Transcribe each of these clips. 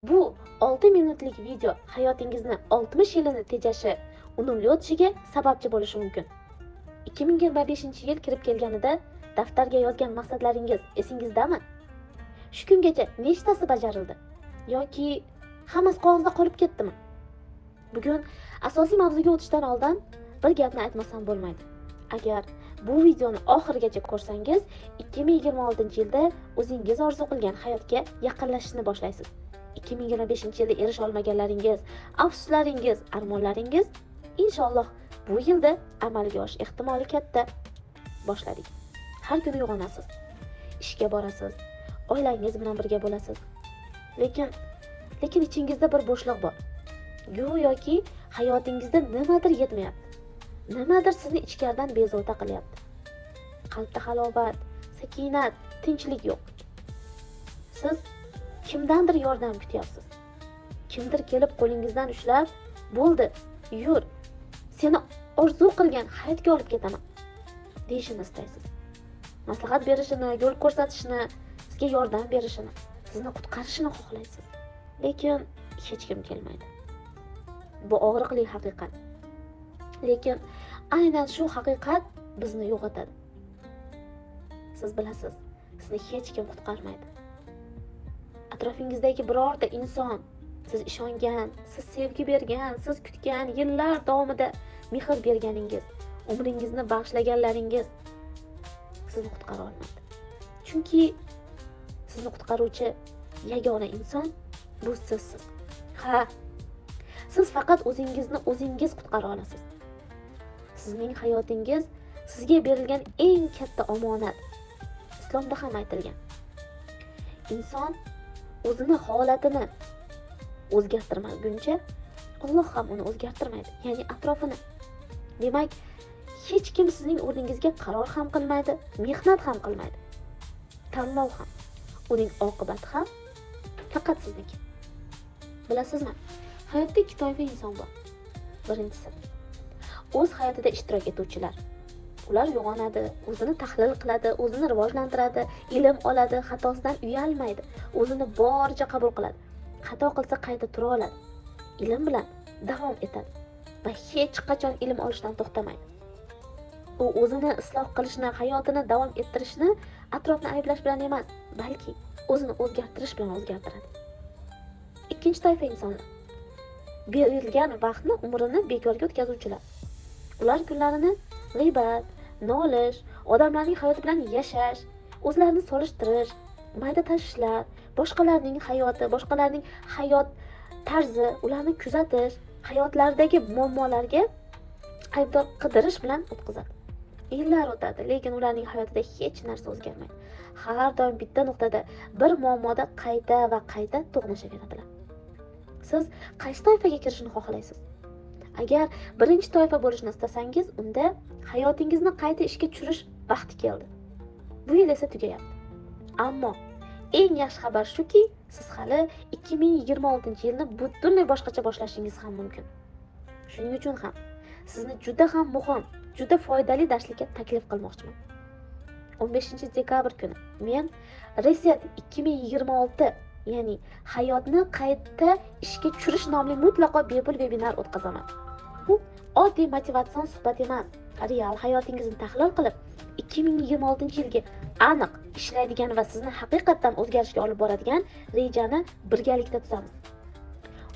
Bu 6 minutlik video hayotingizni 60 yilini tejashi, unumli o'tishiga sababchi bo'lishi mumkin. 2025-yil kirib kelganida daftarga yozgan maqsadlaringiz esingizdami? Shu kungacha nechtasi bajarildi? Yoki hammasi qog'ozda qolib ketdimi? Bugun asosiy mavzuga o'tishdan oldin bir gapni aytmasam bo'lmaydi. Agar bu videoni oxirigacha ko'rsangiz, 2026-yilda o'zingiz orzu qilgan hayotga yaqinlashishni boshlaysiz. 2025-yilda erisha olmaganlaringiz, afsuslaringiz, armonlaringiz inshaalloh bu yilda amalga oshish ehtimoli katta. Boshladik. Har kuni uyg'onasiz, ishga borasiz, oilangiz bilan birga bo'lasiz. Lekin ichingizda bir bo'shliq bor. Go'yoki hayotingizda nimadir yetmayapti. Nimadir sizni ichkaridan bezovta qilyapti. Qalbda halovat, sakinat, tinchlik yo'q. Siz kimdandir yordam kutyapsiz. Kimdir kelib qo'lingizdan ushlab, "Bo'ldi, yur. Seni orzu qilgan hayotga olib ketaman" deyishini istaysiz. Maslahat berishini, yo'l ko'rsatishini, sizga yordam berishini, sizni qutqarishini xohlaysiz. Lekin hech kim kelmaydi. Bu og'riqli haqiqat. Lekin aynan shu haqiqat bizni yo'qotadi. Siz bilasiz, sizni hech kim qutqarmaydi. Atrofingizdagi birorta inson, siz ishongan, siz sevgi bergan, siz kutgan, yillar davomida mehr berganingiz, umringizni bag'ishlaganlaringiz sizni qutqara olmaydi. Chunki sizni qutqaruvchi yagona inson bu sizsiz. Ha, siz faqat o'zingizni o'zingiz qutqara olasiz. Sizning hayotingiz sizga berilgan eng katta omonat. Islomda ham aytilgan. Inson o'zini holatini o'zgartirmaguncha Alloh ham uni o'zgartirmaydi, ya'ni atrofini. Demak, hech kim sizning o'rningizga qaror ham qilmaydi, mehnat ham qilmaydi. Tanlov ham, uning oqibati ham faqat sizniki. Bilasizmi? Hayotda ikki toifa inson bor. Birinchisi, o'z hayotida ishtirok etuvchilar. Ular uyg'onadi, o'zini tahlil qiladi, o'zini rivojlantiradi, ilm oladi, xatosidan uyalmaydi, o'zini boricha qabul qiladi. Xato qilsa qayta tura oladi. Ilm bilan davom etadi va hech qachon ilm olishdan to'xtamaydi. U o'zini isloh qilishni, hayotini davom ettirishni atrofni ayblash bilan emas, balki o'zini o'zgartirish bilan o'zgartiradi. Ikkinchi toifa insonlar. Berilgan vaqtni, umrini bekorga o'tkazuvchilar. Ular kunlarini g'iybat, nolish, odamlarning hayoti bilan yashash, o'zlarini solishtirish, mayda tashvishlar, boshqalarning hayoti, boshqalarning hayot tarzi, ularni kuzatish, hayotlaridagi muammolarga aybdor qidirish bilan o'tkazadi. Yillar o'tadi, lekin ularning hayotida hech narsa o'zgarmaydi. Har doim bitta nuqtada, bir muammoda qayta va qayta to'qnashaveradilar. Siz qaysi toifaga kirishni xohlaysiz? Agar birinchi toifa bo'lishni istasangiz, unda hayotingizni qayta ishga tushirish vaqti keldi. Bu yil esa tugayapti. Ammo eng yaxshi xabar shuki, siz hali 2026-yilni butunlay boshqacha boshlashingiz ham mumkin. Shuning uchun ham sizni juda ham muhim, juda foydali darslikka taklif qilmoqchiman. 15-dekabr kuni men Reset 2026, ya'ni hayotni qayta ishga tushirish nomli mutlaqo bepul vebinar o'tkazaman. Bu oddiy motivatsion suhbat emas, real hayotingizni tahlil qilib, 2026-yilga aniq ishlaydigan va sizni haqiqatdan o'zgarishga olib boradigan rejani birgalikda tuzamiz.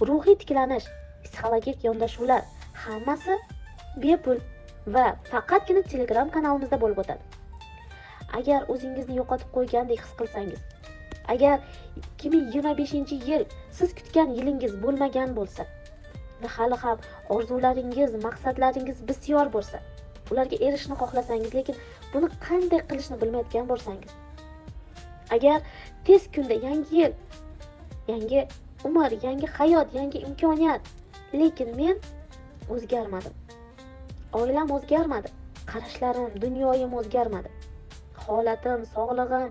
Ruhiy tiklanish, psixologik yondashuvlar hammasi bepul va faqatgina Telegram kanalimizda bo'lib o'tadi. Agar o'zingizni yo'qotib qo'ygandek his qilsangiz, agar 2025-yil siz kutgan yilingiz bo'lmagan bo'lsa va hali ham orzularingiz, maqsadlaringiz bisyor bo'lsa, ularga erishishni xohlasangiz, lekin buni qanday qilishni bilmayotgan bo'lsangiz, agar tez kunda yangi yil, yangi umr, yangi hayot, yangi imkoniyat, lekin men o'zgarmadim. Oilam o'zgarmadi, qarashlarim, dunyoyim o'zgarmadi. Holatim, sog'lig'im,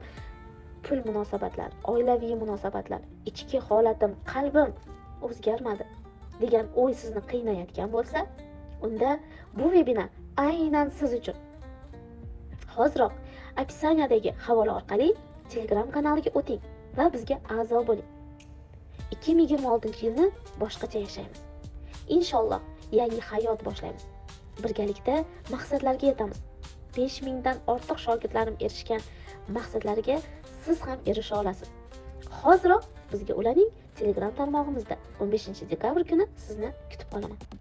pul munosabatlar, oilaviy munosabatlar, ichki holatim, qalbim o'zgarmadi degan o'y sizni qiynayotgan bo'lsa, unda bu webinar aynan siz uchun. Hoziroq opsiyaniyadagi havola orqali Telegram kanaliga o'ting va bizga a'zo bo'ling. 2026-yilni boshqacha yashaymiz. Inshaalloh yangi hayot boshlaymiz. Birgalikda maqsadlarga yetamiz. 5000 dan ortiq shogirdlarim erishgan maqsadlariga siz ham erisha olasiz. Hoziroq bizga ulaning. Telegram tarmog'imizda 15 dekabr kuni sizni kutib qolaman.